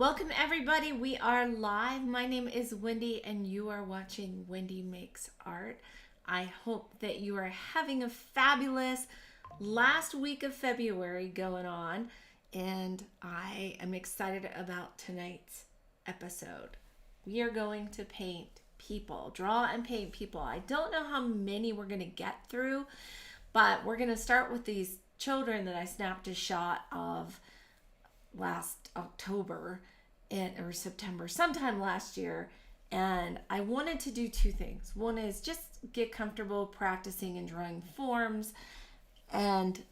Welcome everybody. We are live. My name is Wendy and you are watching Wendy Makes Art. I hope that you are having a fabulous last week of February going on, and I am excited about tonight's episode. We are going to paint people, draw and paint people. I don't know how many we're going to get through, but we're going to start with these children that I snapped a shot of last October or September, sometime last year. And I wanted to do two things. One is just get comfortable practicing and drawing forms and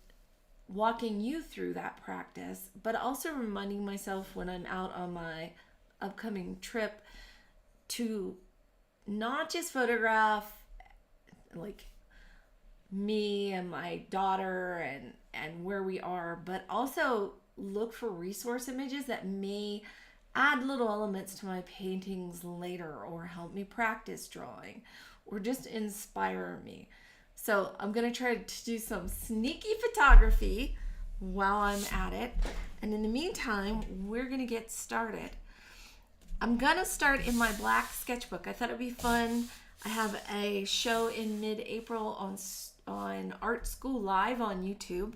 walking you through that practice, but also reminding myself when I'm out on my upcoming trip to not just photograph like me and my daughter and where we are, but also look for resource images that may add little elements to my paintings later or help me practice drawing or just inspire me. So I'm going to try to do some sneaky photography while I'm at it. And in the meantime, we're going to get started. I'm going to start in my black sketchbook. I thought it'd be fun. I have a show in mid-April on Art School Live on YouTube,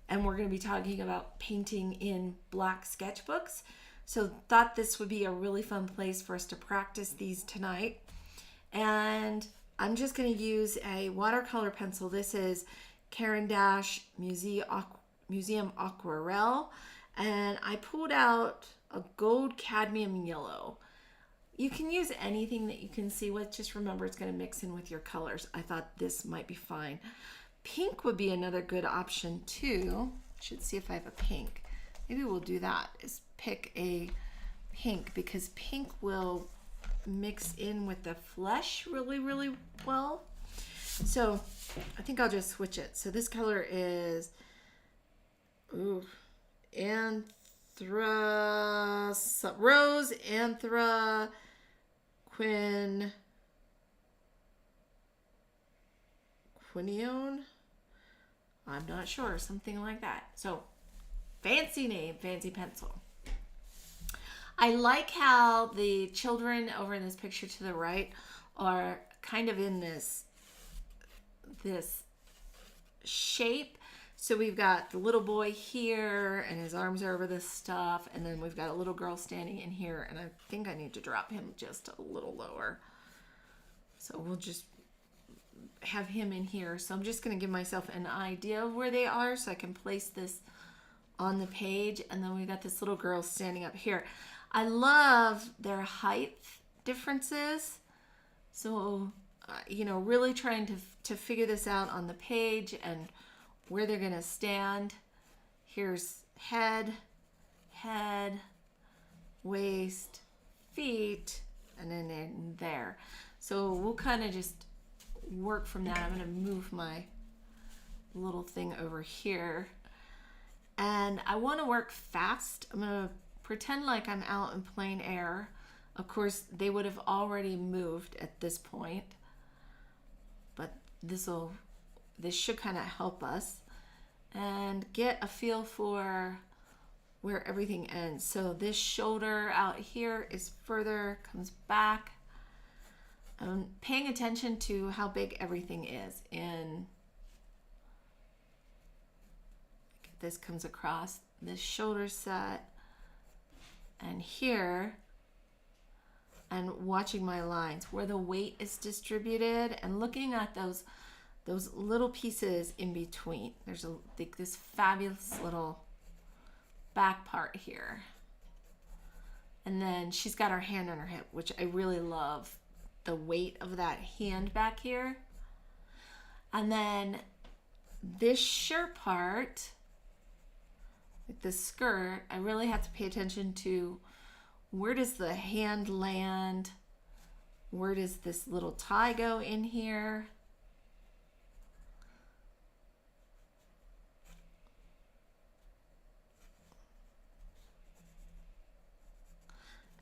and we're going to be talking about painting in black sketchbooks. So thought this would be a really fun place for us to practice these tonight. And I'm just going to use a watercolor pencil. This is Caran d'Ache Museum Aquarelle, and I pulled out a gold cadmium yellow. You can use anything that you can see with, just remember it's going to mix in with your colors. I thought this might be fine. Pink would be another good option too. Should see if I have a pink. Maybe we'll do that, is pick a pink, because pink will mix in with the flesh really, really well. So I think I'll just switch it. So this color is Rose Anthra Quinione. I'm not sure, something like that. So fancy name, fancy pencil. I like how the children over in this picture to the right are kind of in this shape. So we've got the little boy here and his arms are over this stuff, and then we've got a little girl standing in here, and I think I need to drop him just a little lower. So we'll just have him in here. So I'm just going to give myself an idea of where they are so I can place this on the page. And then we got this little girl standing up here. I love their height differences. So, really trying to figure this out on the page and where they're going to stand. Here's head, waist, feet, and then in there. So we'll kind of just work from that. I'm going to move my little thing over here. And I want to work fast. I'm going to pretend like I'm out in plain air. Of course, they would have already moved at this point, but this should kind of help us and get a feel for where everything ends. So this shoulder out here is further, comes back. I'm paying attention to how big everything is. And this comes across this shoulder set and here, and watching my lines where the weight is distributed and looking at those little pieces in between. There's this fabulous little back part here. And then she's got her hand on her hip, which I really love the weight of that hand back here. And then this shirt part, like the skirt, I really have to pay attention to where does the hand land? Where does this little tie go in here?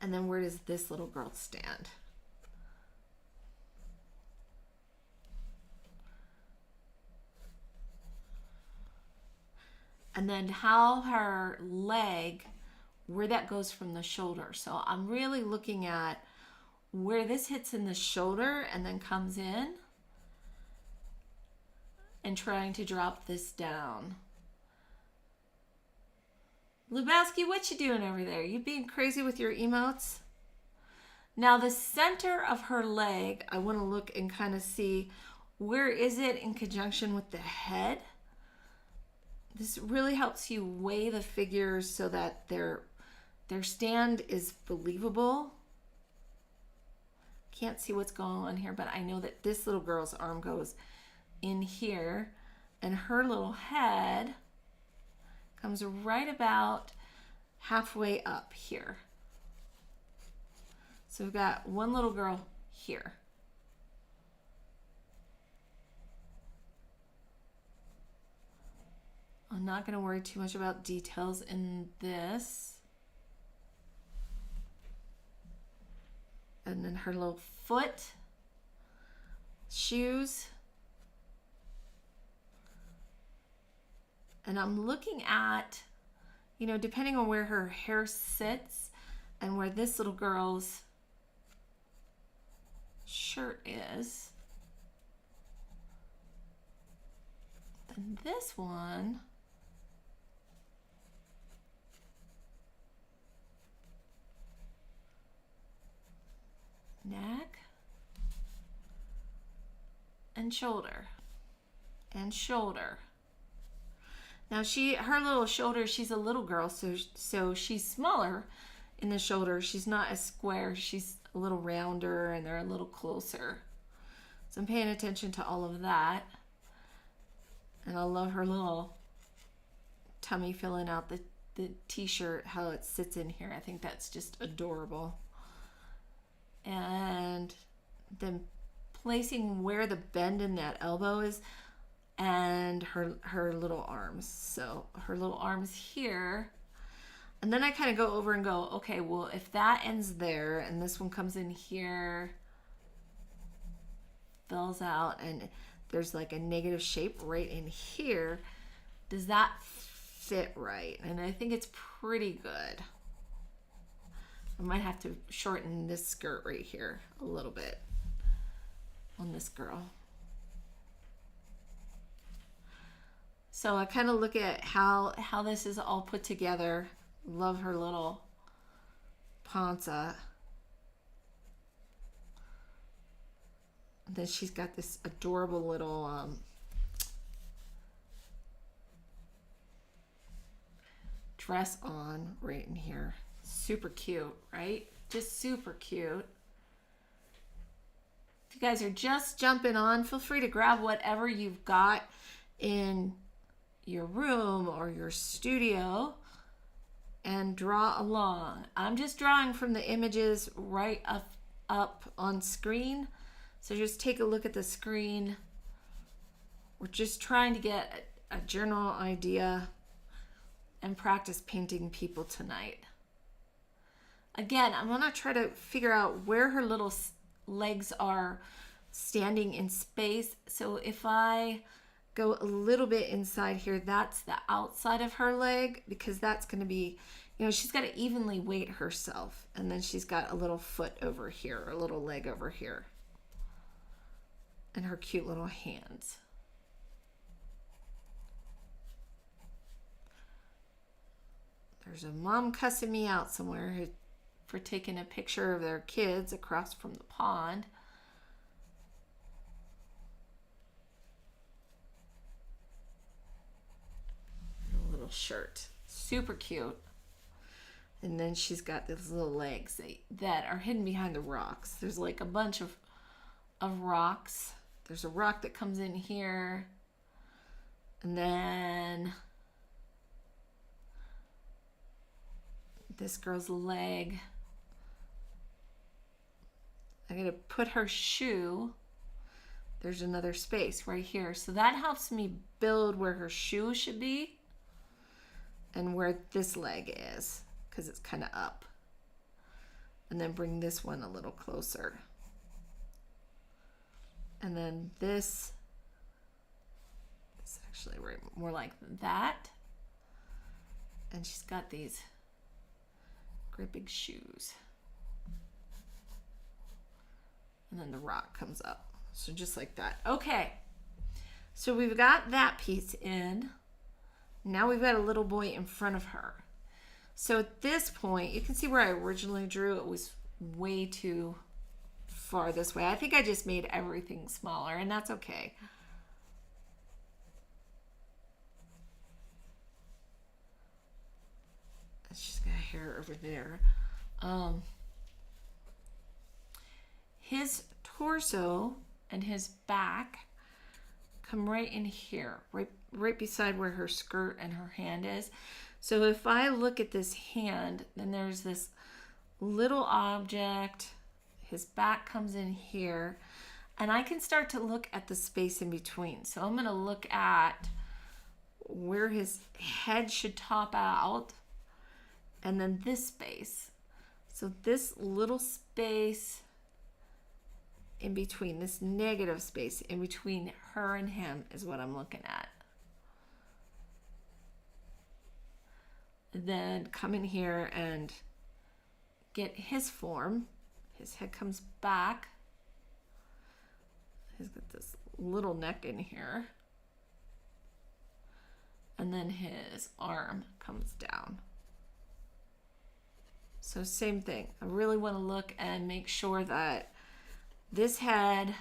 And then where does this little girl stand? And then how her leg where that goes from the shoulder. So I'm really looking at where this hits in the shoulder and then comes in, and trying to drop this down. Lebowski, what you doing over there? You being crazy with your emotes? Now the center of her leg, I want to look and kind of see where is it in conjunction with the head. This really helps you weigh the figures so that their stand is believable. Can't see what's going on here, but I know that this little girl's arm goes in here, and her little head comes right about halfway up here. So we've got one little girl here. I'm not going to worry too much about details in this. And then her little foot, shoes. And I'm looking at, you know, depending on where her hair sits and where this little girl's shirt is. Then this one, neck and shoulder and shoulder. Now her little shoulder, she's a little girl, so she's smaller in the shoulder. She's not as square. She's a little rounder and they're a little closer. So I'm paying attention to all of that. And I love her little tummy filling out the t-shirt, how it sits in here. I think that's just adorable. And then placing where the bend in that elbow is, and her little arms. So her little arms here. And then I kind of go over and go, okay, well, if that ends there and this one comes in here, fills out, and there's like a negative shape right in here, does that fit right? And I think it's pretty good. I might have to shorten this skirt right here a little bit on this girl. So I kind of look at how this is all put together. Love her little panza. And then she's got this adorable little dress on right in here. Super cute, right? Just super cute. If you guys are just jumping on, feel free to grab whatever you've got in your room or your studio and draw along. I'm just drawing from the images right up on screen. So just take a look at the screen. We're just trying to get a general idea and practice painting people tonight. Again, I'm gonna try to figure out where her little legs are standing in space. So if I go a little bit inside here, that's the outside of her leg, because that's going to be, you know, she's got to evenly weight herself. And then she's got a little foot over here, a little leg over here, and her cute little hands. There's a mom cussing me out somewhere for taking a picture of their kids across from the pond. Shirt, super cute. And then she's got these little legs that are hidden behind the rocks. There's like a bunch of rocks. There's a rock that comes in here, and then this girl's leg. I'm gonna put her shoe. There's another space right here, so that helps me build where her shoe should be and where this leg is, because it's kind of up. And then bring this one a little closer. And then this is actually more like that. And she's got these Great big shoes. And then the rock comes up. So just like that. Okay. So we've got that piece in. Now we've got a little boy in front of her. So at this point, you can see where I originally drew. It was way too far this way. I think I just made everything smaller, and that's okay. She's got hair over there. His torso and his back come right in here, right beside where her skirt and her hand is. So if I look at this hand, then there's this little object. His back comes in here, and I can start to look at the space in between. So I'm going to look at where his head should top out, and then this space. So this little space in between, this negative space in between her and him is what I'm looking at. Then come in here and get his form. His head comes back. He's got this little neck in here. And then his arm comes down. So same thing. I really want to look and make sure that this head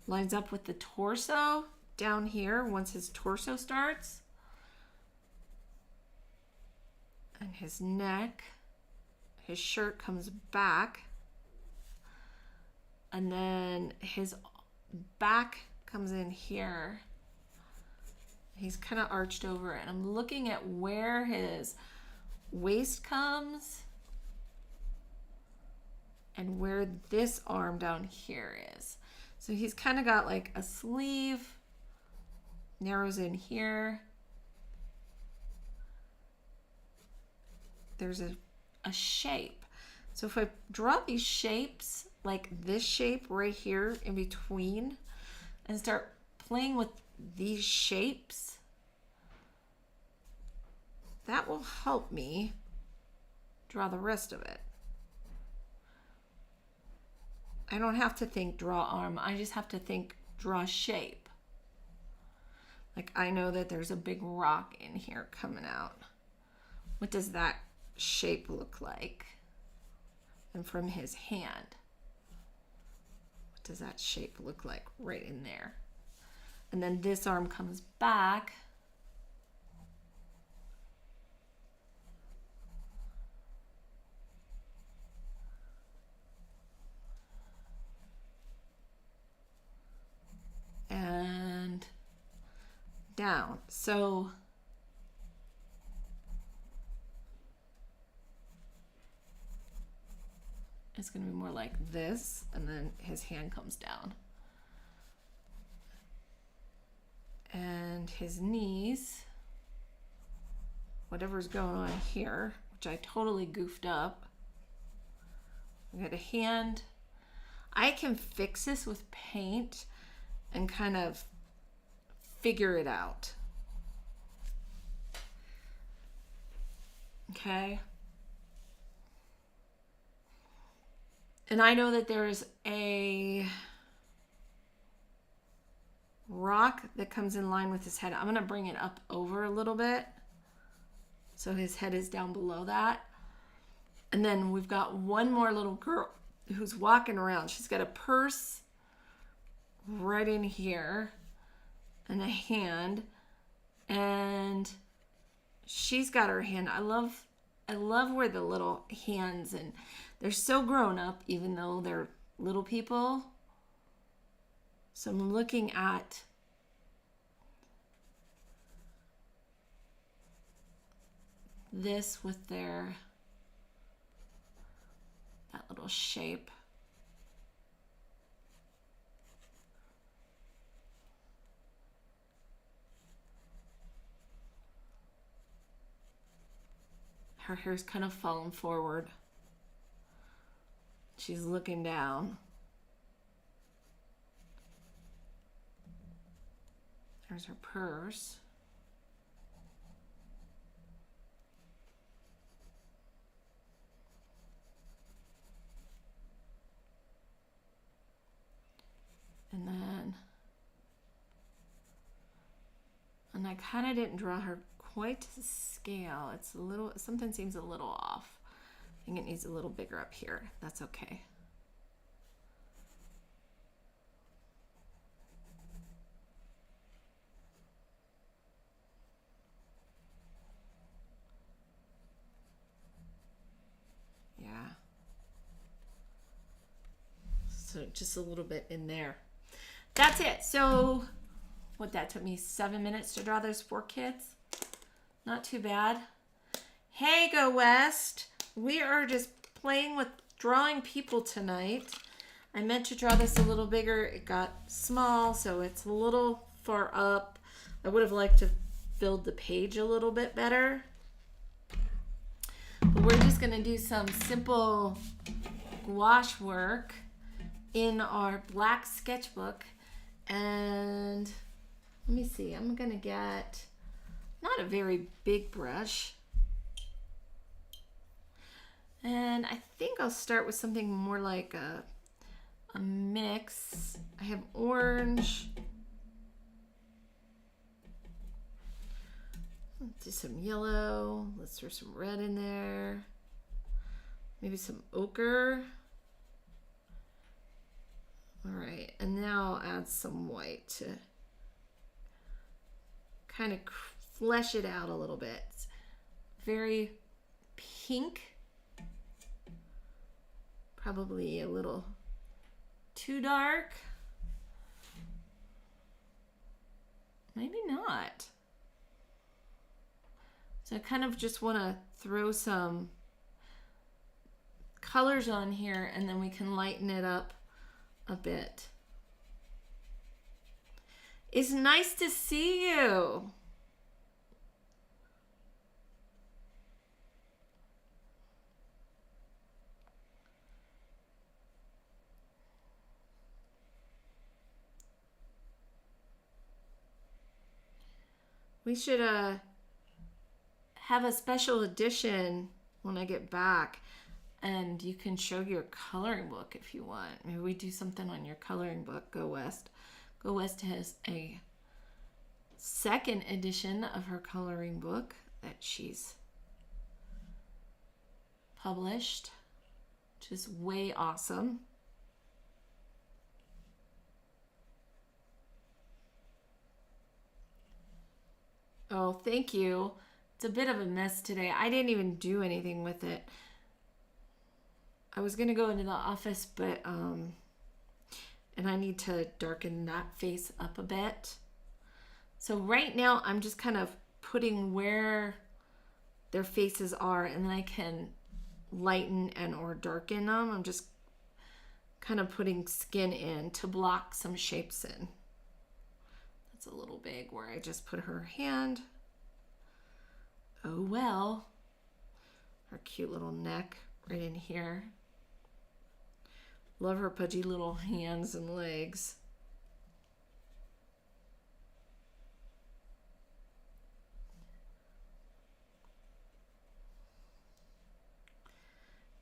lines up with the torso down here once his torso starts. And his neck, his shirt comes back. And then his back comes in here. He's kind of arched over, and I'm looking at where his waist comes and where this arm down here is. So he's kind of got like a sleeve, narrows in here. There's a shape. So if I draw these shapes, like this shape right here in between, and start playing with these shapes, that will help me draw the rest of it. I don't have to think draw arm. I just have to think draw shape. Like I know that there's a big rock in here coming out. What does that shape look like? And from his hand, what does that shape look like right in there? And then this arm comes back. And down. So it's going to be more like this, and then his hand comes down. And his knees, whatever's going on here, which I totally goofed up. I got a hand. I can fix this with paint and kind of figure it out. Okay. And I know that there's a rock that comes in line with his head. I'm going to bring it up over a little bit so his head is down below that. And then we've got one more little girl who's walking around. She's got a purse right in here and a hand, and she's got her hand. I love where the little hands, and they're so grown up even though they're little people. So I'm looking at this with that little shape. Her hair's kind of fallen forward. She's looking down. There's her purse. And I kind of didn't draw her quite to scale. It's a little, sometimes seems a little off. I think it needs a little bigger up here. That's okay. Yeah. So just a little bit in there. That's it. So what, that took me 7 minutes to draw those 4 kids. Not too bad. Hey, Go West. We are just playing with drawing people tonight. I meant to draw this a little bigger. It got small, so it's a little far up. I would have liked to build the page a little bit better. But we're just going to do some simple gouache work in our black sketchbook. And let me see, I'm going to get not a very big brush. And I think I'll start with something more like a mix. I have orange. Let's do some yellow. Let's throw some red in there. Maybe some ochre. All right, and now I'll add some white to kind of flesh it out a little bit. It's very pink. Probably a little too dark. Maybe not. So I kind of just want to throw some colors on here, and then we can lighten it up a bit. It's nice to see you. We should have a special edition when I get back, and you can show your coloring book if you want. Maybe we do something on your coloring book, Go West. Go West has a second edition of her coloring book that she's published, which is way awesome. Oh, thank you. It's a bit of a mess today. I didn't even do anything with it. I was going to go into the office, but, and I need to darken that face up a bit. So right now I'm just kind of putting where their faces are, and then I can lighten and or darken them. I'm just kind of putting skin in to block some shapes in. That's a little big where I just put her hand. Oh well. Her cute little neck right in here. Love her pudgy little hands and legs.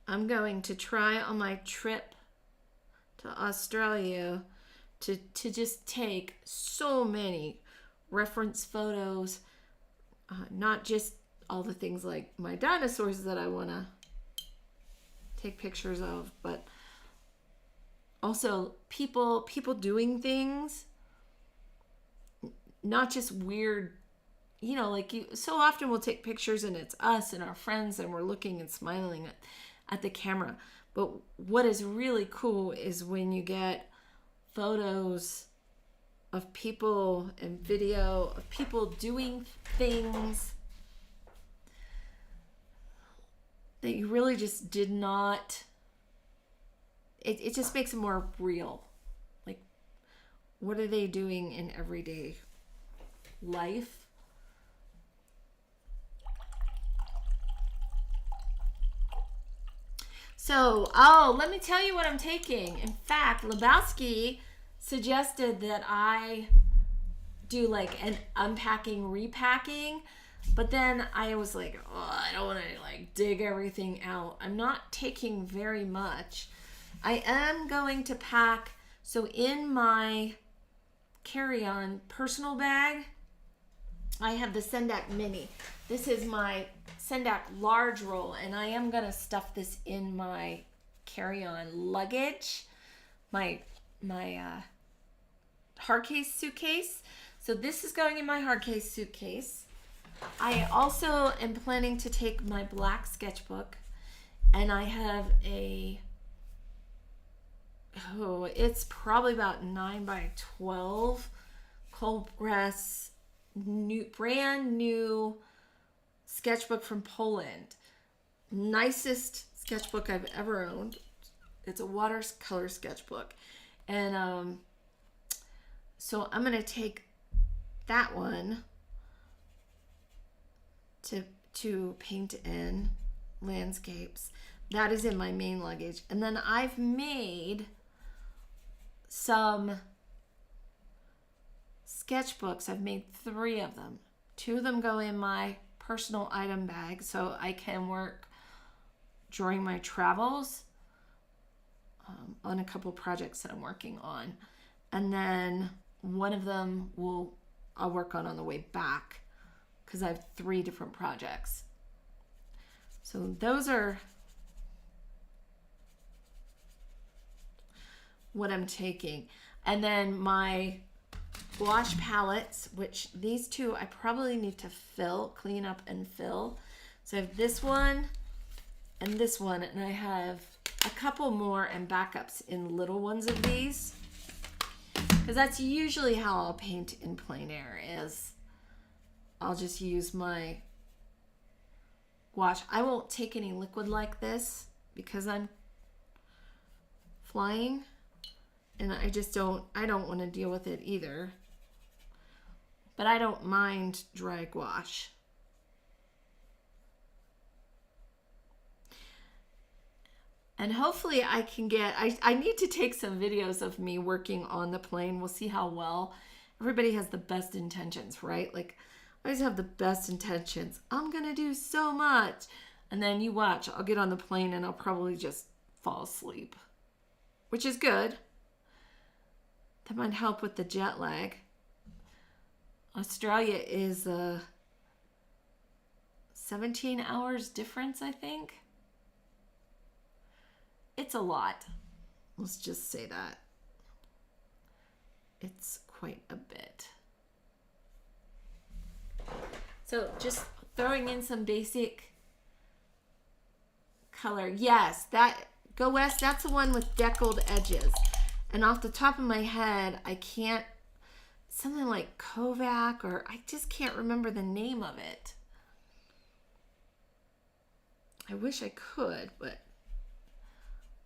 I'm going to try on my trip to Australia to just take so many reference photos, not just all the things like my dinosaurs that I want to take pictures of, but also people doing things, not just weird, you know, like you so often we'll take pictures and it's us and our friends and we're looking and smiling at the camera. But what is really cool is when you get photos of people and video of people doing things that you really just did not, it just makes it more real. Like, what are they doing in everyday life? So, let me tell you what I'm taking. In fact, Lebowski suggested that I do like an unpacking, repacking, but then I was like, oh, I don't want to like dig everything out. I'm not taking very much. I am going to pack, so in my carry-on personal bag, I have the Sendak Mini. This is my Sendak large roll, and I am gonna stuff this in my carry-on luggage, my hard case suitcase. So this is going in my hard case suitcase. I also am planning to take my black sketchbook, and I have it's probably about 9 by 12 cold press, brand new sketchbook from Poland. Nicest sketchbook I've ever owned. It's a watercolor sketchbook. And so I'm going to take that one to paint in landscapes. That is in my main luggage. And then I've made some sketchbooks. I've made 3 of them. 2 of them go in my personal item bag so I can work during my travels on a couple projects that I'm working on. And then one of them I'll work on the way back because I have 3 different projects. So those are what I'm taking. And then my gouache palettes, which these 2 I probably need to clean up and fill. So I have this one and this one, and I have a couple more and backups in little ones of these, because that's usually how I'll paint in plein air. Is I'll just use my gouache. I won't take any liquid like this because I'm flying, and I don't want to deal with it either. But I don't mind dry gouache. And hopefully I can I need to take some videos of me working on the plane. We'll see how well. Everybody has the best intentions, right? Like, I always have the best intentions. I'm going to do so much. And then you watch, I'll get on the plane and I'll probably just fall asleep, which is good. That might help with the jet lag. Australia is 17 hours difference, I think. It's a lot. Let's just say that. It's quite a bit. So just throwing in some basic color. Yes, that Go West, that's the one with deckled edges. And off the top of my head, I can't, something like Kovac, or I just can't remember the name of it. I wish I could, but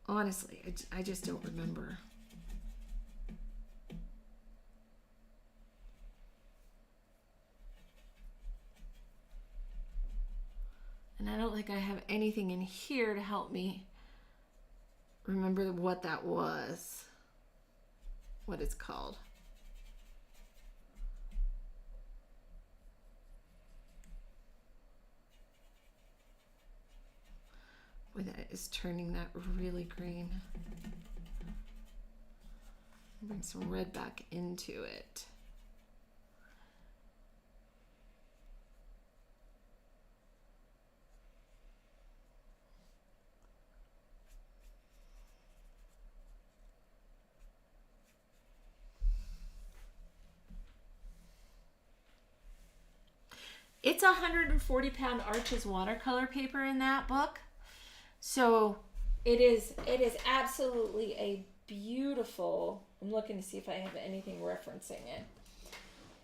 honestly, I just don't remember. And I don't think I have anything in here to help me remember what that was, what it's called. Boy, that is turning that really green. Bring some red back into it. It's 140-pound Arches watercolor paper in that book. So it is absolutely a beautiful, I'm looking to see if I have anything referencing it.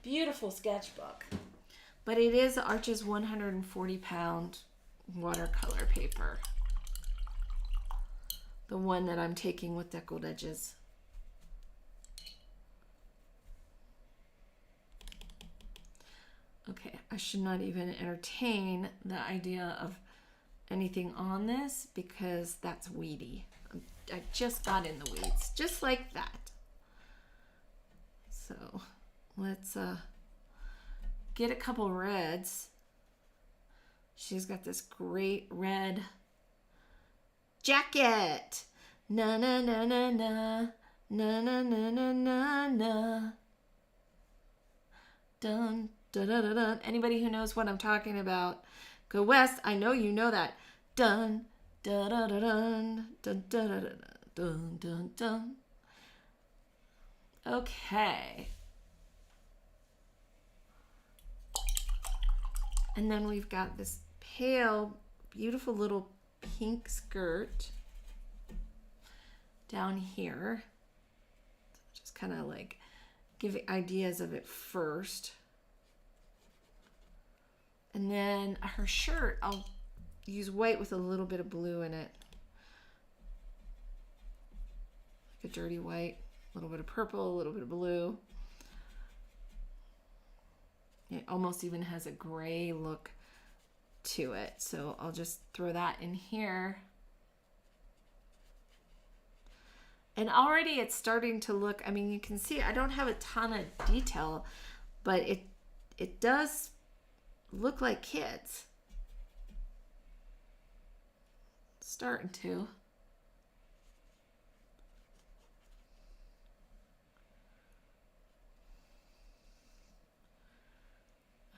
Beautiful sketchbook. But it is Arches 140-pound watercolor paper. The one that I'm taking with deckled edges. Okay, I should not even entertain the idea of anything on this because that's weedy. I just got in the weeds, just like that. So let's get a couple reds. She's got this great red jacket. Na na na na na na na na na na na. Dun dun, dun, dun, dun. Anybody who knows what I'm talking about, go west. I know you know that. Dun, dun, dun, dun, dun, dun, dun, dun, dun, dun, dun. Okay. And then we've got this pale, beautiful little pink skirt down here. Just kind of like give ideas of it first. And then her shirt, I'll use white with a little bit of blue in it. Like a dirty white, a little bit of purple, a little bit of blue. It almost even has a gray look to it. So I'll just throw that in here. And already it's starting to look, I mean, you can see I don't have a ton of detail, but it does look like kids. It's starting to.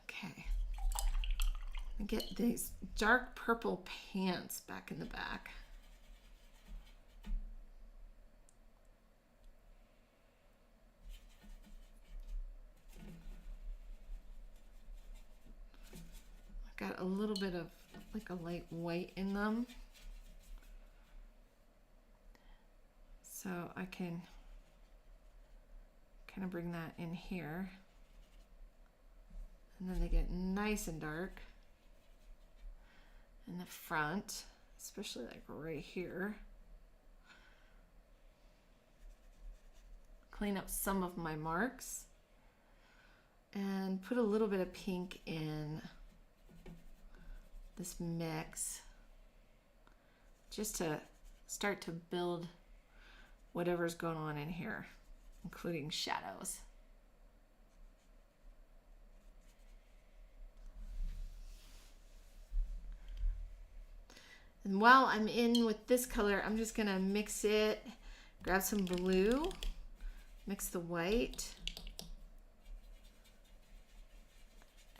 Okay. Get these dark purple pants back in the back. I've got a little bit of like a light white in them. So I can kind of bring that in here. And then they get nice and dark in the front, especially like right here. Clean up some of my marks and put a little bit of pink in this mix just to start to build whatever's going on in here, including shadows. And while I'm in with this color, I'm just gonna mix it, grab some blue, mix the white,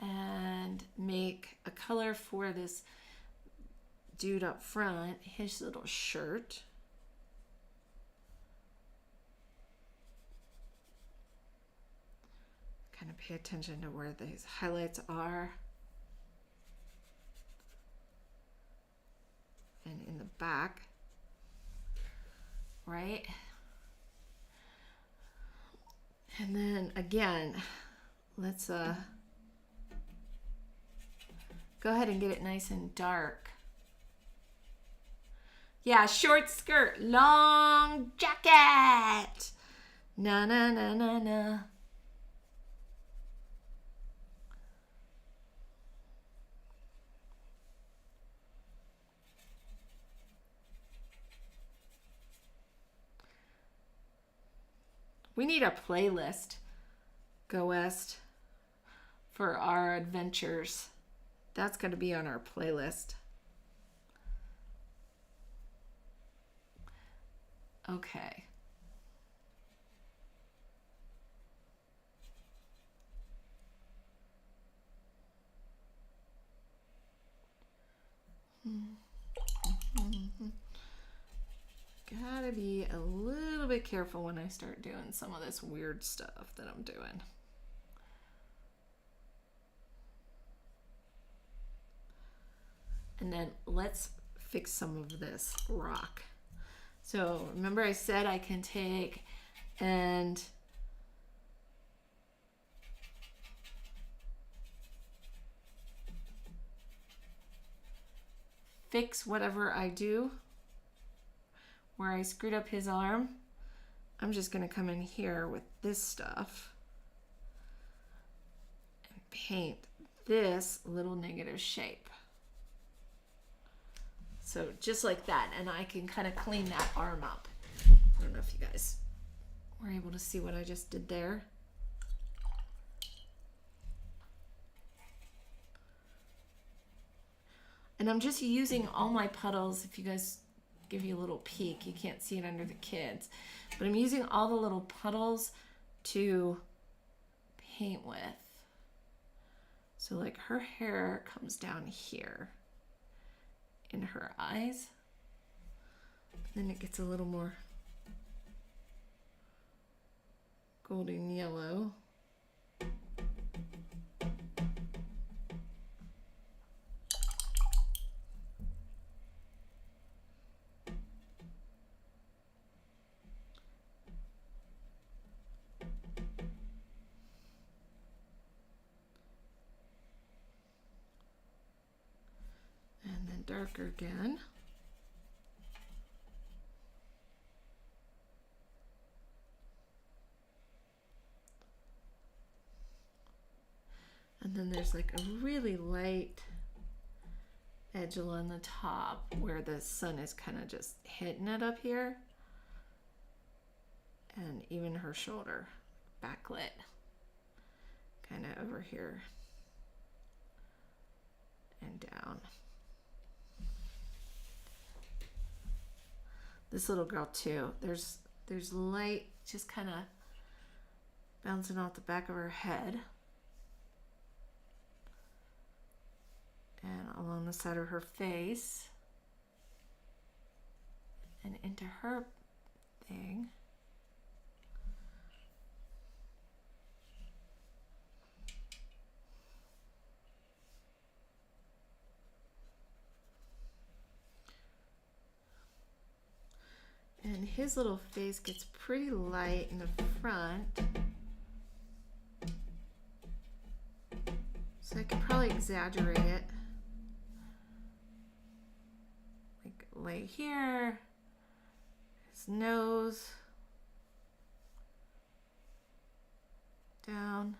and make a color for this dude up front, his little shirt. Kind of pay attention to where these highlights are. And in the back, right? And then again, let's go ahead and get it nice and dark. Yeah, short skirt, long jacket. Na na na na na. We need a playlist, Go West, for our adventures. That's going to be on our playlist. Okay. Gotta be a little bit careful when I start doing some of this weird stuff that I'm doing. And then let's fix some of this rock. So remember I said I can take and fix whatever I do. Where I screwed up his arm, I'm just gonna come in here with this stuff and paint this little negative shape. So just like that, and I can kind of clean that arm up. I don't know if you guys were able to see what I just did there. And I'm just using all my puddles. If you guys give you a little peek, you can't see it under the kids, but I'm using all the little puddles to paint with. So like her hair comes down here in her eyes. Then it gets a little more golden yellow. And then darker again. And then there's like a really light edge along the top where the sun is kind of just hitting it up here. And even her shoulder, backlit, kind of over here and down. This little girl too, there's light just kind of bouncing off the back of her head. And along the side of her face and into her thing. And his little face gets pretty light in the front. So I could probably exaggerate it. Like here, his nose, down.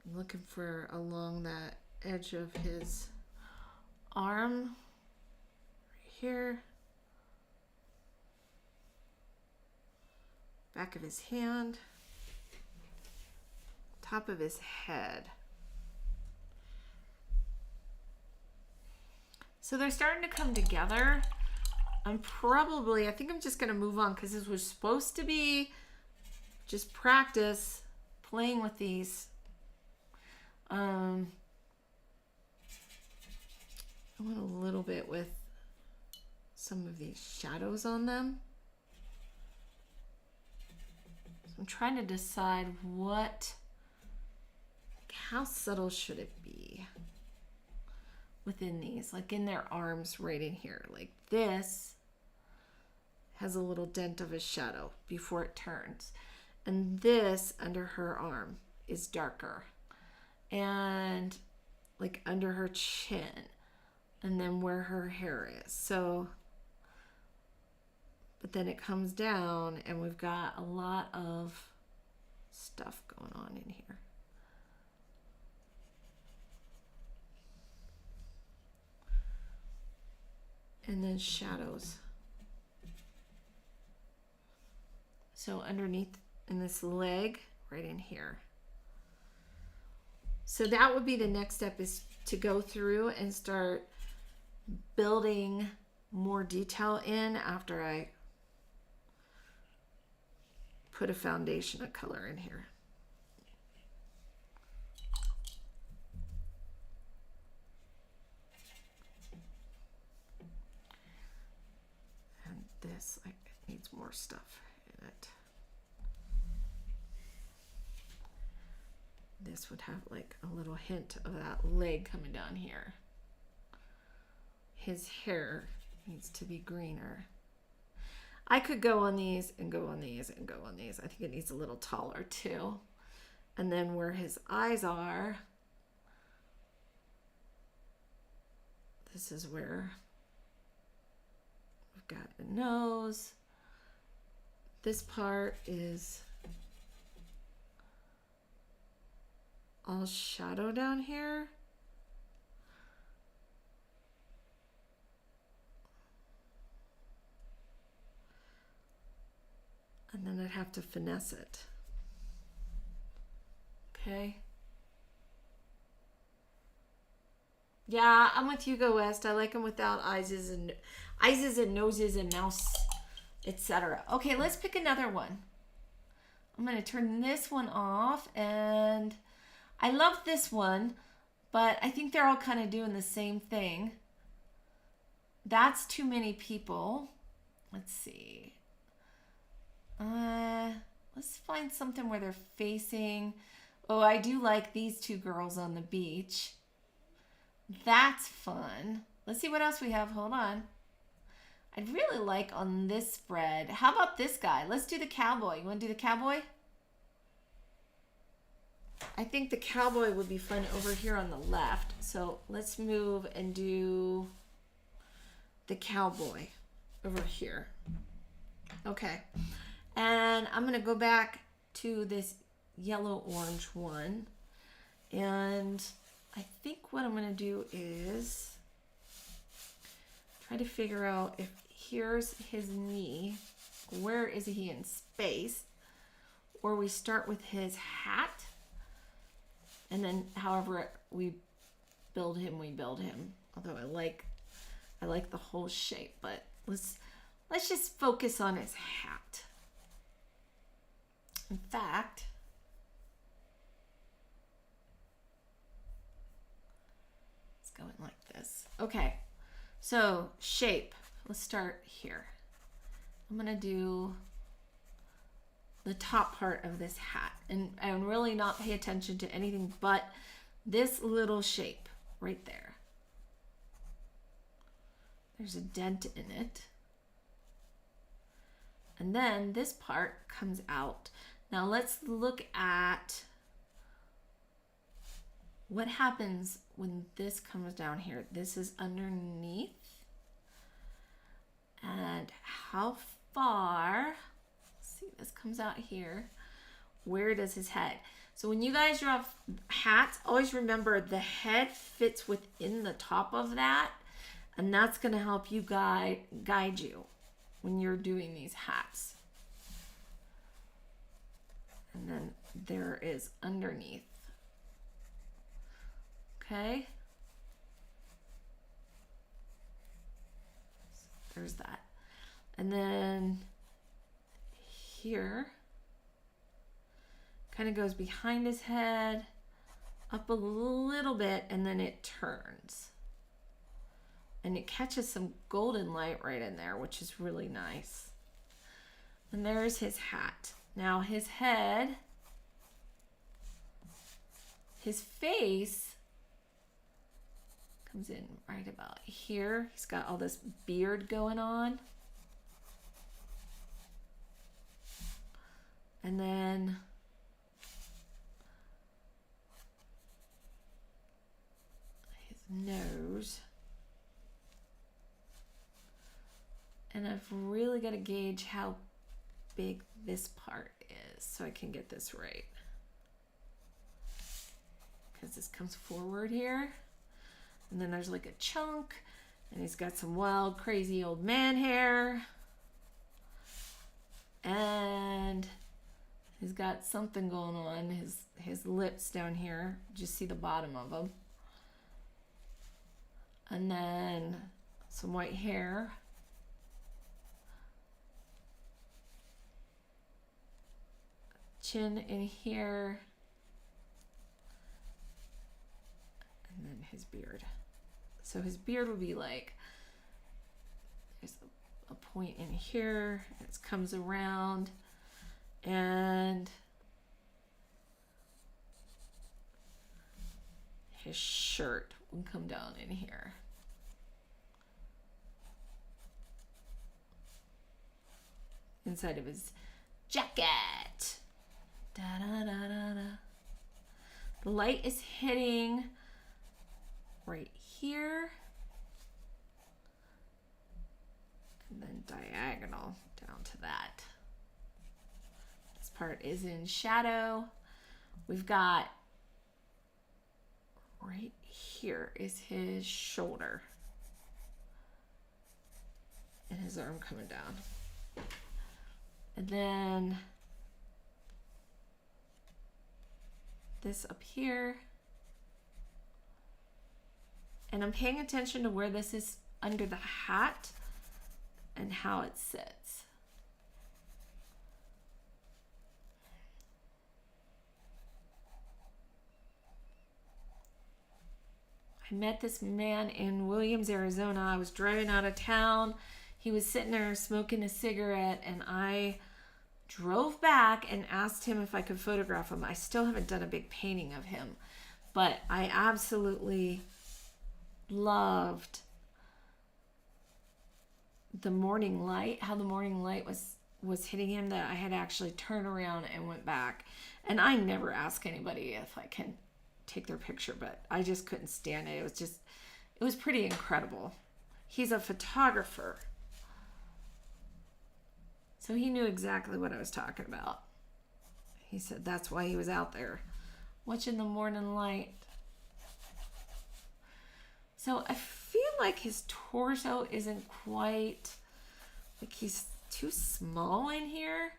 I'm looking for along that edge of his arm, right here, back of his hand, top of his head. So they're starting to come together. I think I'm just going to move on because this was supposed to be just practice playing with these. I went a little bit with some of these shadows on them. So I'm trying to decide how subtle should it be within these, like in their arms right in here. Like this has a little dent of a shadow before it turns. And this under her arm is darker. And like under her chin. And then where her hair is. So, but then it comes down and we've got a lot of stuff going on in here. And then shadows. So underneath in this leg, right in here. So that would be the next step, is to go through and start building more detail in after I put a foundation of color in here. And this needs more stuff in it. This would have like a little hint of that leg coming down here. His hair needs to be greener. I could go on these and go on these and go on these. I think it needs a little taller too. And then where his eyes are, this is where we've got a nose. This part is all shadow down here. And then I'd have to finesse it. Okay. Yeah, I'm with you, Go West. I like them without eyes and noses and mouths etc. Okay, let's pick another one. I'm going to turn this one off, and I love this one, but I think they're all kind of doing the same thing. That's too many people. Let's see. Let's find something where they're facing. Oh, I do like these two girls on the beach. That's fun. Let's see what else we have. Hold on. I'd really like on this spread. How about this guy? Let's do the cowboy. You want to do the cowboy? I think the cowboy would be fun over here on the left. So let's move and do the cowboy over here. Okay. And I'm going to go back to this yellow-orange one. And I think what I'm going to do is try to figure out if here's his knee. Where is he in space? Or we start with his hat. And then however we build him, we build him. Although I like the whole shape, but let's just focus on his hat. In fact, let's go in like this. Okay, so shape. Let's start here. I'm gonna do the top part of this hat and really not pay attention to anything but this little shape right there. There's a dent in it. And then this part comes out. Now let's look at what happens when this comes down here. This is underneath. And how far, let's see, this comes out here. Where does his head? So when you guys draw hats, always remember the head fits within the top of that. And that's going to help you guide you when you're doing these hats. And then there is underneath. Okay. So there's that. And then here kind of goes behind his head, up a little bit, and then it turns. And it catches some golden light right in there, which is really nice. And there's his hat. Now his head, his face comes in right about here. He's got all this beard going on. And then his nose. And I've really got to gauge how big this part is so I can get this right. Because this comes forward here. And then there's like a chunk. And he's got some wild, crazy old man hair. And he's got something going on. His lips down here. Just see the bottom of them. And then some white hair. Chin in here, and then his beard. So his beard would be like, there's a point in here, it comes around, and his shirt will come down in here. Inside of his jacket. Da, da, da, da, da. The light is hitting right here and then diagonal down to that. This part is in shadow. We've got right here is his shoulder and his arm coming down. And then this up here, and I'm paying attention to where this is under the hat and how it sits. I met this man in Williams, Arizona. I was driving out of town. He was sitting there smoking a cigarette, and I drove back and asked him if I could photograph him. I still haven't done a big painting of him, but I absolutely loved the morning light, how the morning light was hitting him, that I had actually turned around and went back. And I never ask anybody if I can take their picture, but I just couldn't stand it. It was pretty incredible. He's a photographer, so he knew exactly what I was talking about. He said that's why he was out there watching the morning light. So I feel like his torso isn't quite, like he's too small in here.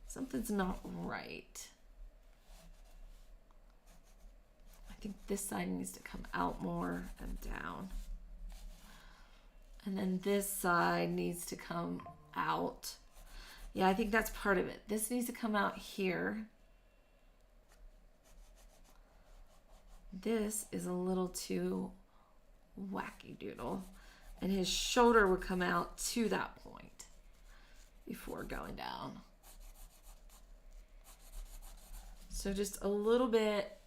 Something's not right. I think this side needs to come out more and down. And then this side needs to come out. Yeah, I think that's part of it. This needs to come out here. This is a little too wacky doodle. And his shoulder would come out to that point before going down. So just a little bit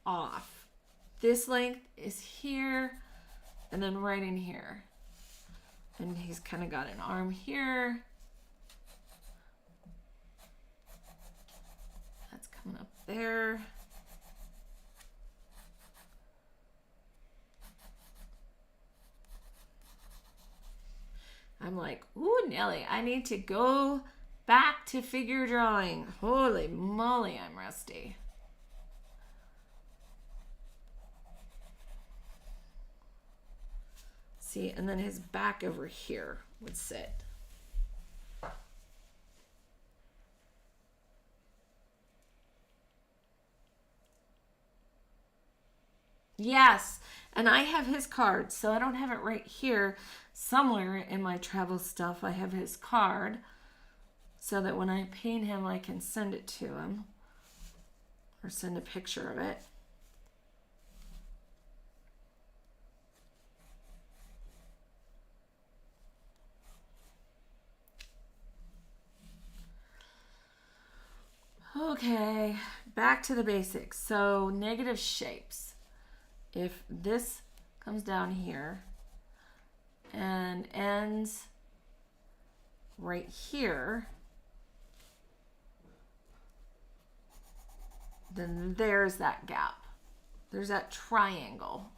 off. This length is here and then right in here. And he's kind of got an arm here. That's coming up there. I'm like, ooh, Nelly, I need to go back to figure drawing. Holy moly, I'm rusty. See, and then his back over here would sit. Yes, and I have his card, so I don't have it right here. Somewhere in my travel stuff, I have his card, so that when I paint him, I can send it to him, or send a picture of it. Okay, back to the basics. So negative shapes. If this comes down here and ends right here, then there's that gap. There's that triangle.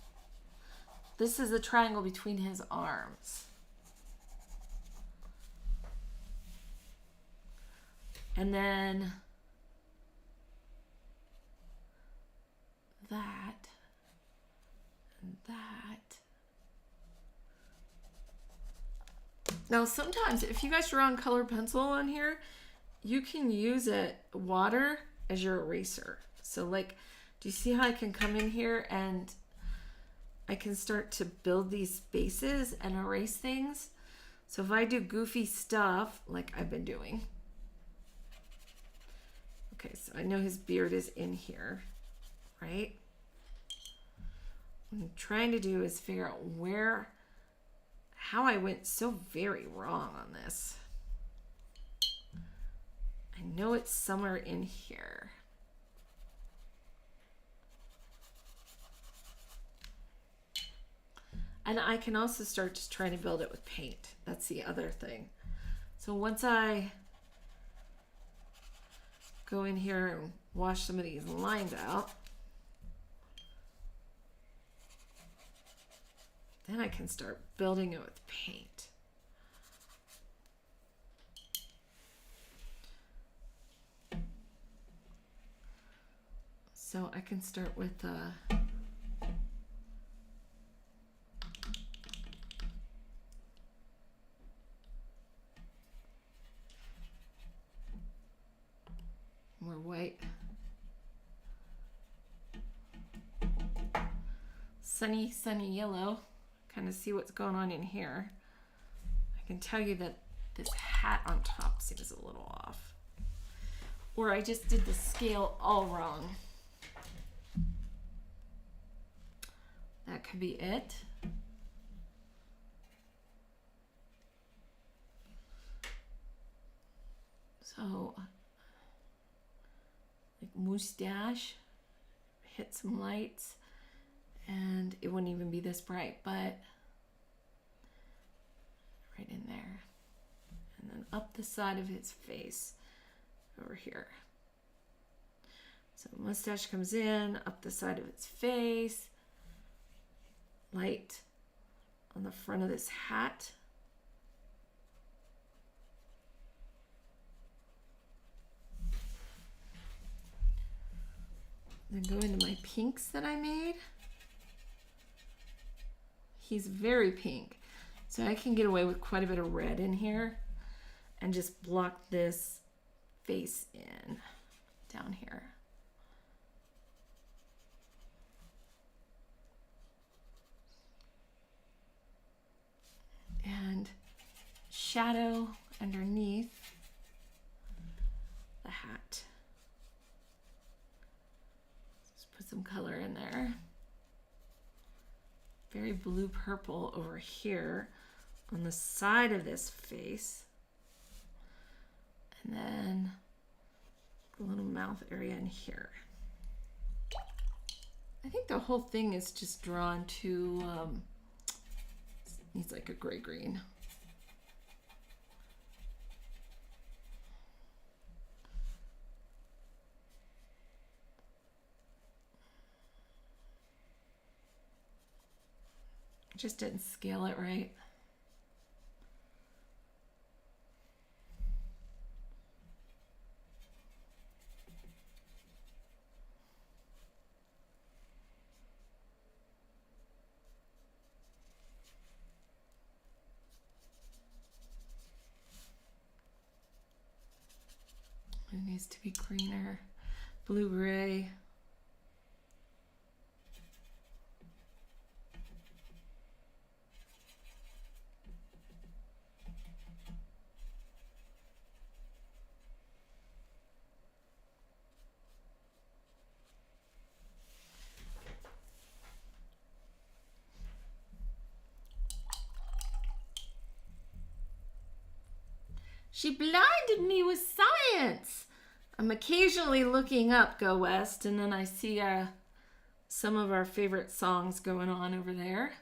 This is the triangle between his arms. And then that and that. Now sometimes if you guys draw on colored pencil on here, you can use water as your eraser. So like, do you see how I can come in here and I can start to build these spaces and erase things? So if I do goofy stuff like I've been doing. Okay, so I know his beard is in here, right? What I'm trying to do is figure out how I went so very wrong on this. I know it's somewhere in here. And I can also start just trying to build it with paint. That's the other thing. So once I go in here and wash some of these lines out, then I can start building it with paint. So I can start with more white. Sunny yellow. Kind of see what's going on in here. I can tell you that this hat on top seems a little off. Or I just did the scale all wrong. That could be it. So, like mustache, hit some lights, and it wouldn't even be this bright, but right in there. And then up the side of his face over here. So mustache comes in, up the side of its face, light on the front of this hat. Then go into my pinks that I made. He's very pink, so I can get away with quite a bit of red in here and just block this face in down here. And shadow underneath the hat. Just put some color in there. Very blue purple over here on the side of this face. And then a little mouth area in here. I think the whole thing is just drawn to, needs like a gray-green. Just didn't scale it right. It needs to be greener, blue-gray. She blinded me with science. I'm occasionally looking up Go West, and then I see some of our favorite songs going on over there.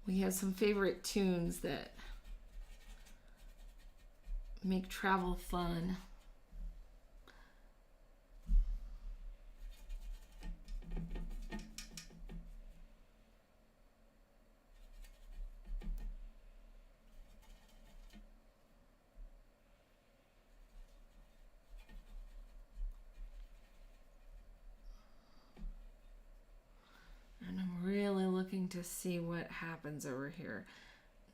We have some favorite tunes that make travel fun. To see what happens over here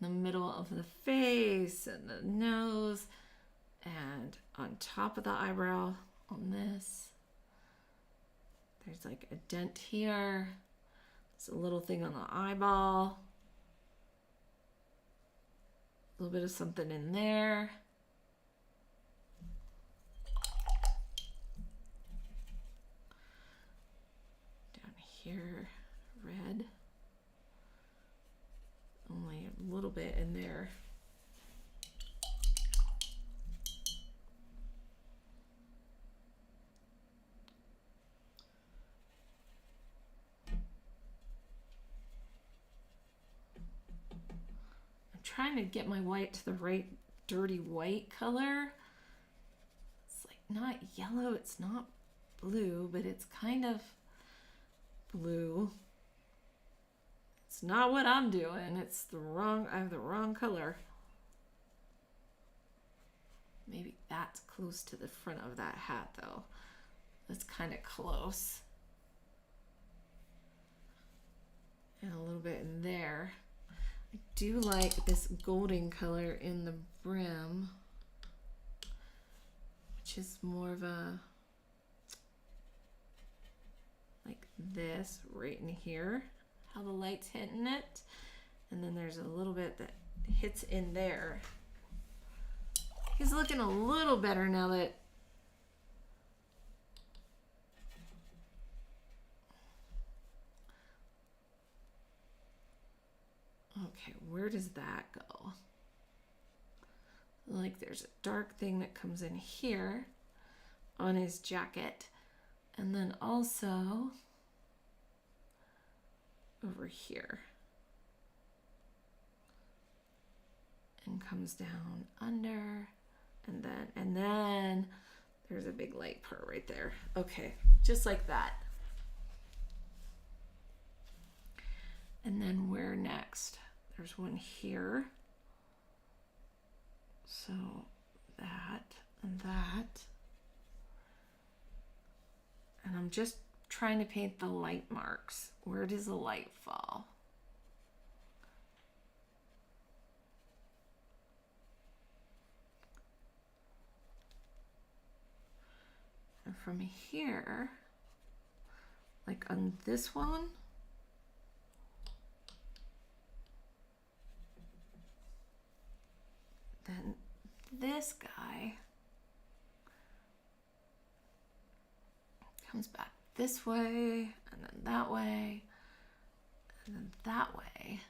in the middle of the face and the nose and on top of the eyebrow on this. There's like a dent here. There's a little thing on the eyeball. A little bit of something in there. Down here, red. Only a little bit in there. I'm trying to get my white to the right dirty white color. It's like not yellow, it's not blue, but it's kind of blue. It's not what I'm doing. It's the wrong, I have the wrong color. Maybe that's close to the front of that hat though. That's kind of close. And a little bit in there. I do like this golden color in the brim, which is more of a, like this right in here. How the light's hitting it, and then there's a little bit that hits in there. He's looking a little better now that... Okay, where does that go? Like there's a dark thing that comes in here on his jacket. And then also over here. And comes down under. And then there's a big light part right there. Okay, just like that. And then where next? There's one here. So that and that. And I'm just trying to paint the light marks. Where does the light fall? And from here, like on this one, then this guy comes back this way, and then that way, and then that way.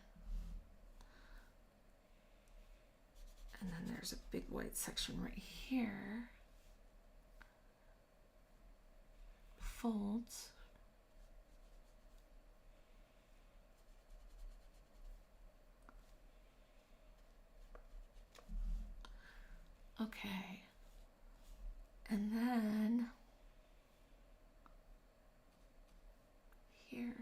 And then there's a big white section right here. Folds. Okay. And then here.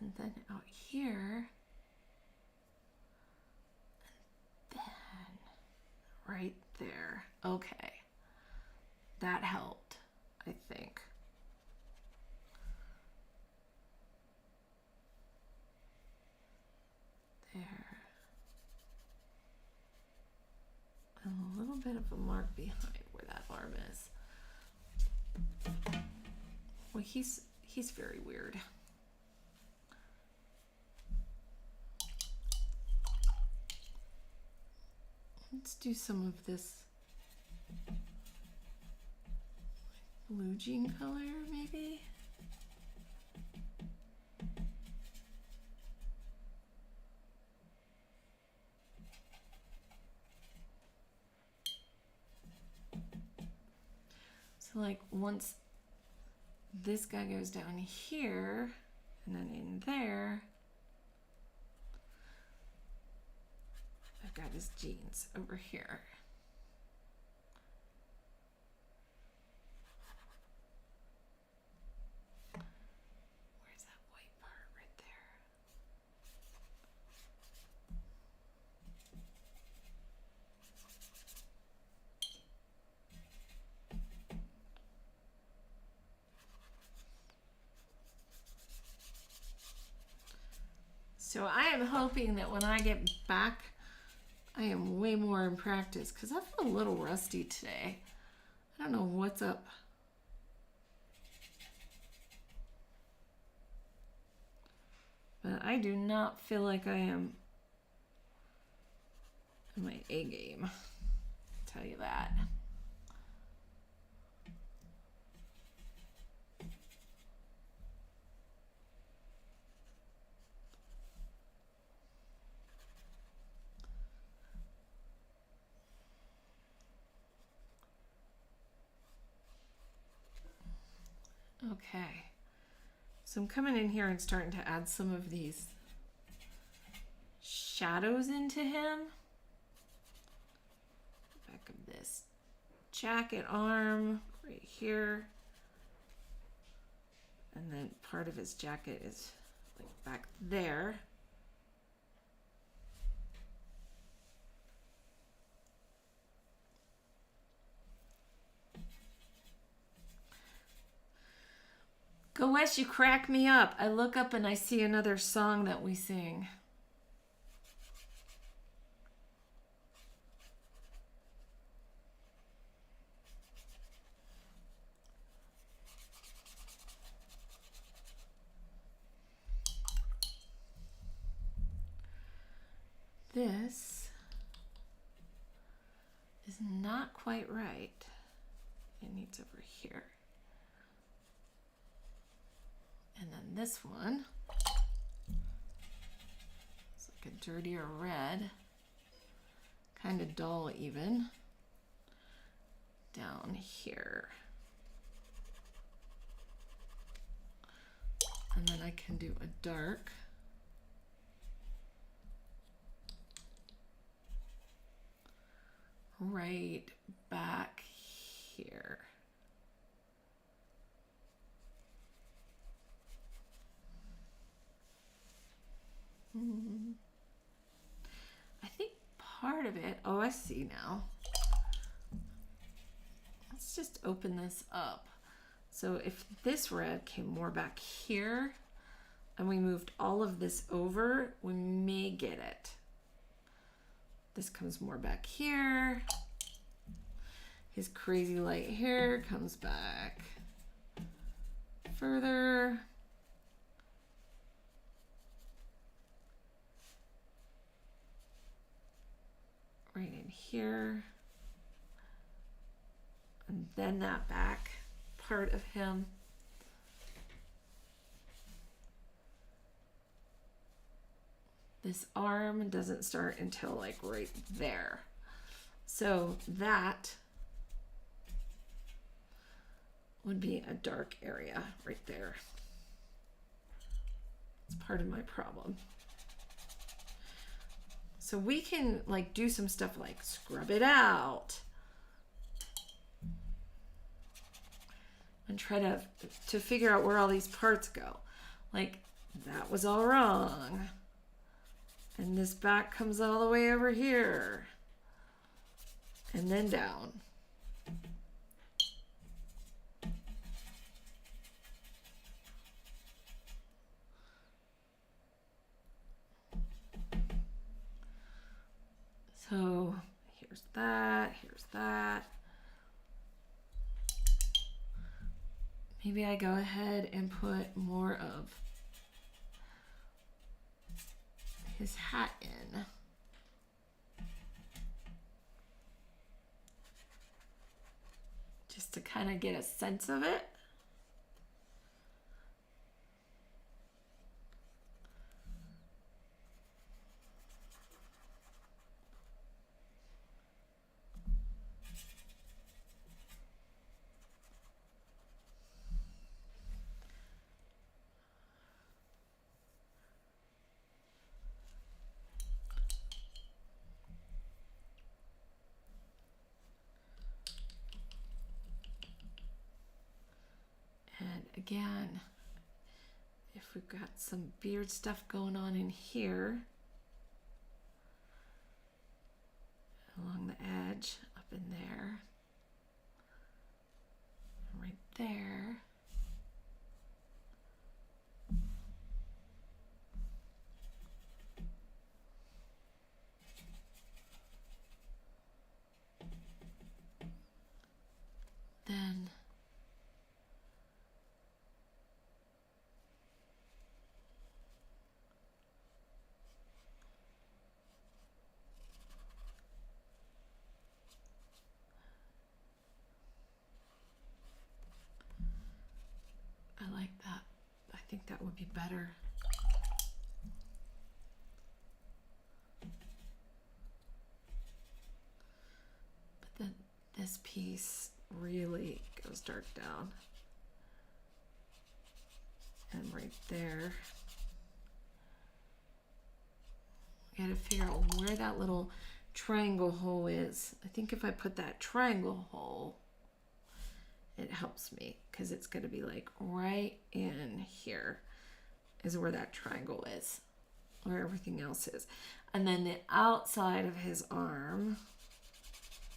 And then out here. And then right there. Okay. That helped, I think. There. And a little bit of a mark behind where that arm is. Well, he's very weird. Let's do some of this blue jean color, maybe. So like once this guy goes down here and then in there, I've got his jeans over here. Where's that white part right there? So I am hoping that when I get back, I am way more in practice because I feel a little rusty today. I don't know what's up. But I do not feel like I am in my A game. I'll tell you that. Okay, so I'm coming in here and starting to add some of these shadows into him. Back of this jacket arm right here. And then part of his jacket is like back there. Go West, you crack me up. I look up and I see another song that we sing. This not quite right. It needs over here. And then this one is like a dirtier red, kind of dull even, down here. And then I can do a dark. Right back here. I think part of it, oh, I see now. Let's just open this up. So if this red came more back here and we moved all of this over, we may get it. This comes more back here. His crazy light hair comes back further. Right in here. And then that back part of him. This arm doesn't start until like right there. So that would be a dark area right there. It's part of my problem. So we can like do some stuff like scrub it out and try to figure out where all these parts go. Like that was all wrong. And this back comes all the way over here and then down. So here's that, here's that. Maybe I go ahead and put more of his hat in. Just to kind of get a sense of it. Again, if we've got some beard stuff going on in here, along the edge, up in there, right there. Then I like that. I think that would be better. But then this piece really goes dark down. And right there, we gotta figure out where that little triangle hole is. I think if I put that triangle hole, it helps me because it's going to be like right in here is where that triangle is, where everything else is. And then the outside of his arm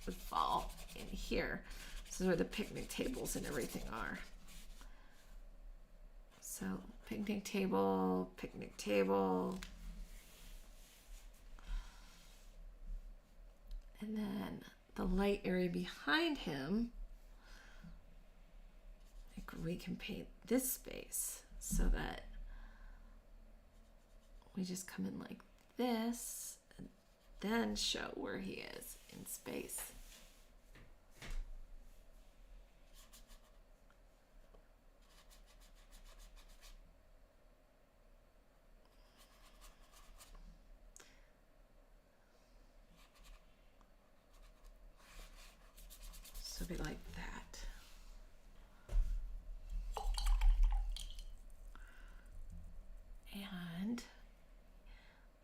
would fall in here. So where the picnic tables and everything are. So picnic table, picnic table. And then the light area behind him, we can paint this space so that we just come in like this and then show where he is in space.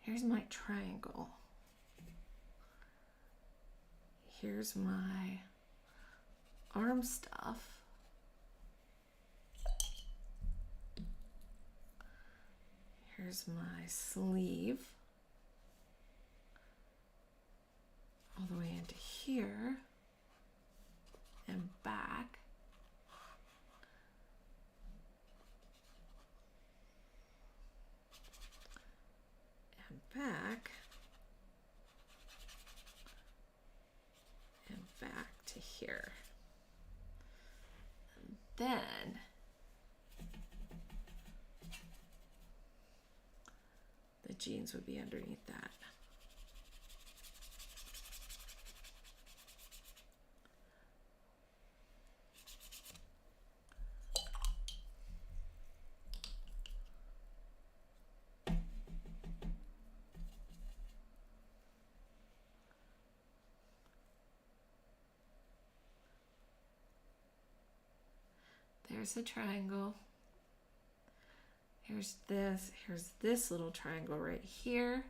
Here's my triangle. Here's my arm stuff. Here's my sleeve. All the way into here and back. And back. And back to here. And then the jeans would be underneath that. There's a triangle. Here's this little triangle right here.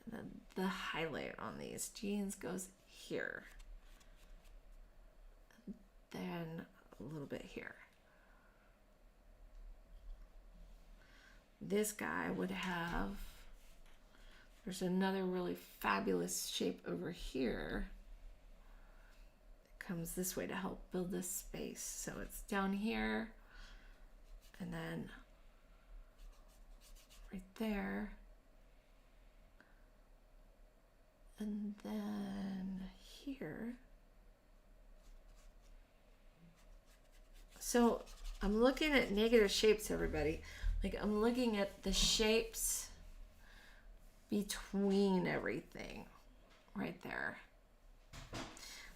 And then the highlight on these jeans goes here. And then a little bit here. This guy would have, there's another really fabulous shape over here. It comes this way to help build this space. So it's down here and then right there. And then here. So I'm looking at negative shapes, everybody. Like I'm looking at the shapes between everything right there.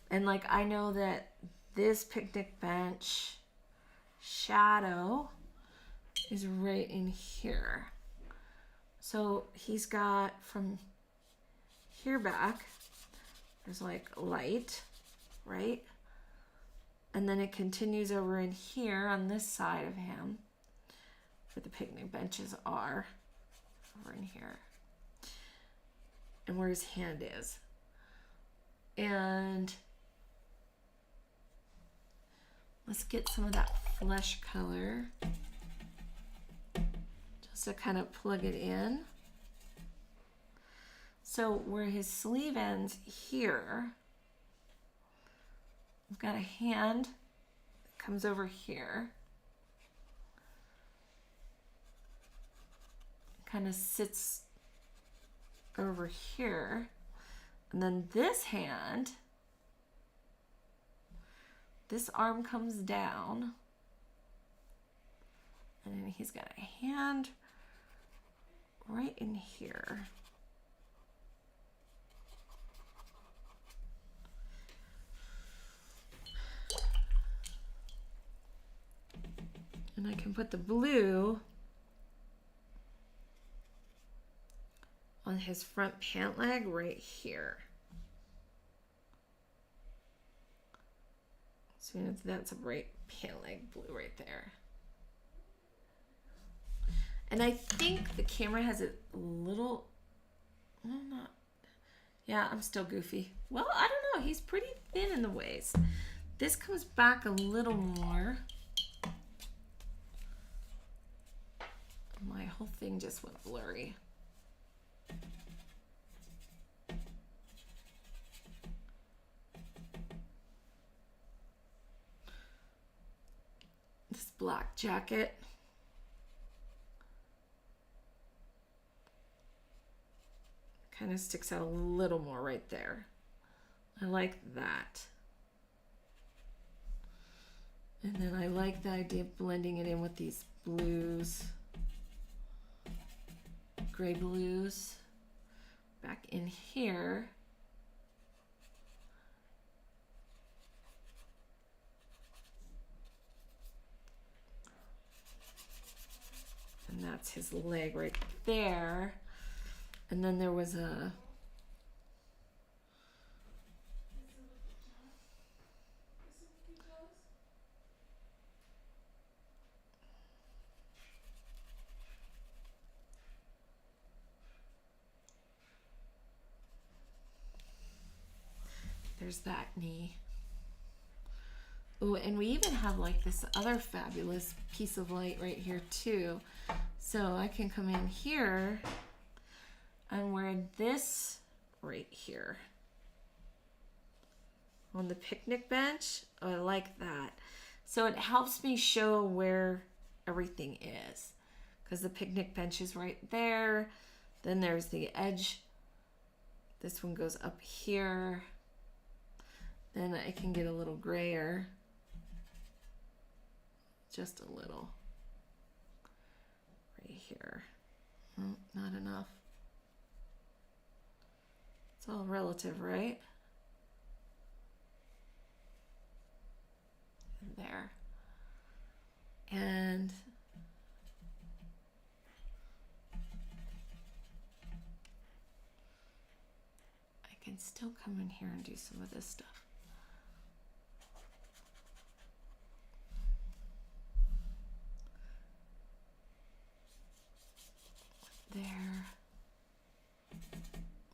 And like I know that this picnic bench shadow is right in here. So he's got from here back, there's like light, right? And then it continues over in here on this side of him, where the picnic benches are, over in here, and where his hand is. And let's get some of that flesh color just to kind of plug it in. So where his sleeve ends here, we've got a hand that comes over here, kind of sits over here, and then this hand, this arm comes down, and then he's got a hand right in here. And I can put the blue on his front pant leg right here. So that's a bright pant leg blue right there. And I think the camera has a little, well, not, yeah, I'm still goofy. Well, I don't know, he's pretty thin in the waist. This comes back a little more. My whole thing just went blurry. This black jacket. Kind of sticks out a little more right there. I like that. And then I like the idea of blending it in with these blues. Gray blues back in here. And that's his leg right there. And then there was a There's that knee. Oh, and we even have like this other fabulous piece of light right here too. So I can come in here and wear this right here on the picnic bench. Oh, I like that. So it helps me show where everything is, because the picnic bench is right there. Then there's the edge. This one goes up here. Then I can get a little grayer. Just a little. Right here. Oh, not enough. It's all relative, right? And there. And I can still come in here and do some of this stuff. There.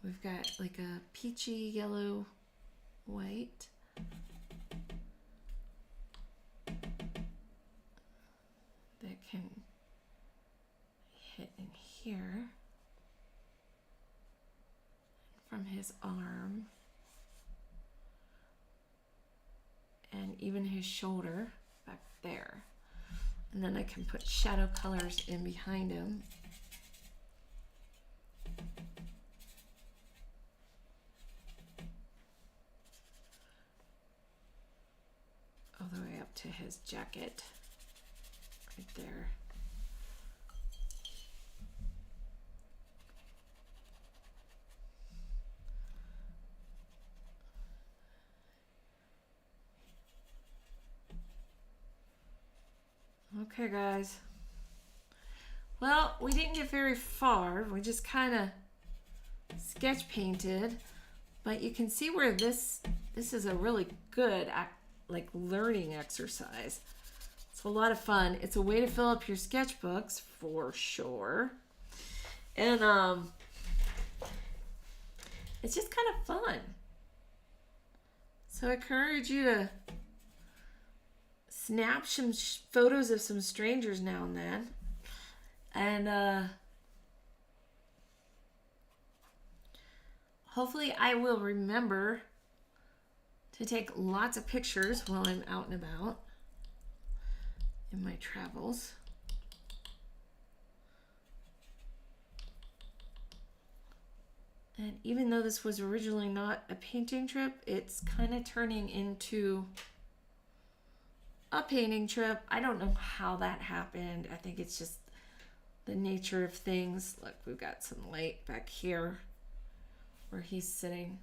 We've got like a peachy yellow white. That can hit in here. From his arm. And even his shoulder back there. And then I can put shadow colors in behind him. All the way up to his jacket. Right there. Okay, guys. Well, we didn't get very far. We just kind of sketch painted, but you can see where this is a really good like learning exercise. It's a lot of fun. It's a way to fill up your sketchbooks for sure. And it's just kind of fun. So I encourage you to snap some photos of some strangers now and then. And hopefully I will remember to take lots of pictures while I'm out and about in my travels. And even though this was originally not a painting trip, it's kind of turning into a painting trip. I don't know how that happened. I think it's just the nature of things. Look, we've got some light back here where he's sitting.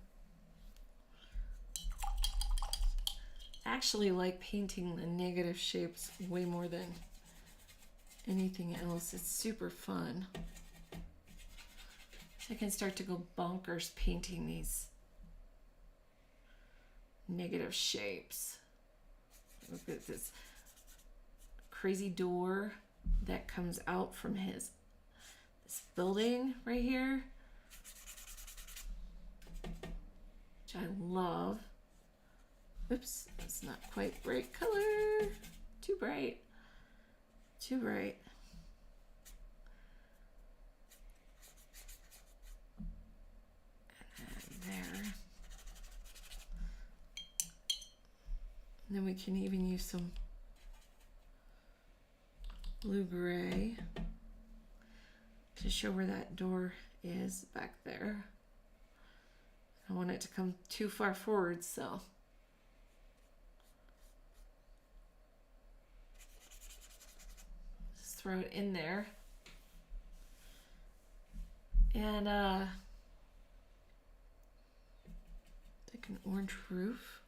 I actually like painting the negative shapes way more than anything else. It's super fun. I can start to go bonkers painting these negative shapes. Look at this crazy door that comes out from this building right here, which I love. Oops, that's not quite bright color. Too bright. Too bright. And there. And then we can even use some blue-gray to show where that door is back there. I don't want it to come too far forward, so just throw it in there. And like an orange roof.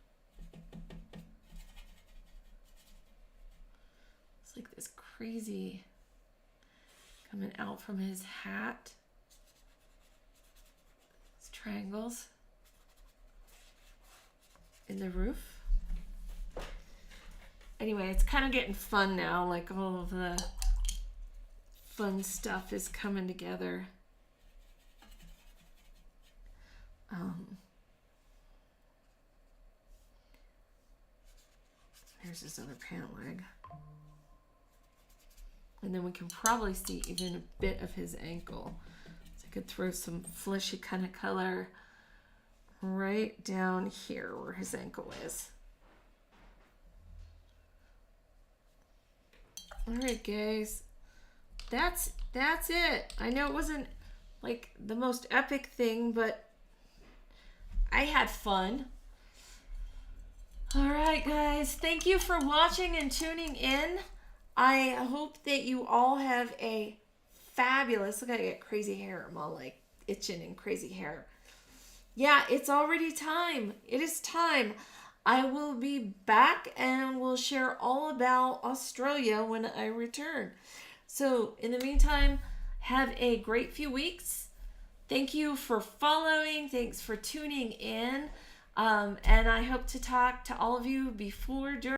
It's like this crazy coming out from his hat. It's triangles in the roof. Anyway, it's kind of getting fun now. Like all of the fun stuff is coming together. There's his other pant leg. And then we can probably see even a bit of his ankle. So I could throw some fleshy kind of color right down here where his ankle is. All right, guys. That's it. I know it wasn't like the most epic thing, but I had fun. All right, guys. Thank you for watching and tuning in. I hope that you all have a fabulous... Look, I get crazy hair. I'm all like itching and crazy hair. Yeah, it's already time. It is time. I will be back and we'll share all about Australia when I return. So in the meantime, have a great few weeks. Thank you for following. Thanks for tuning in. And I hope to talk to all of you before, during,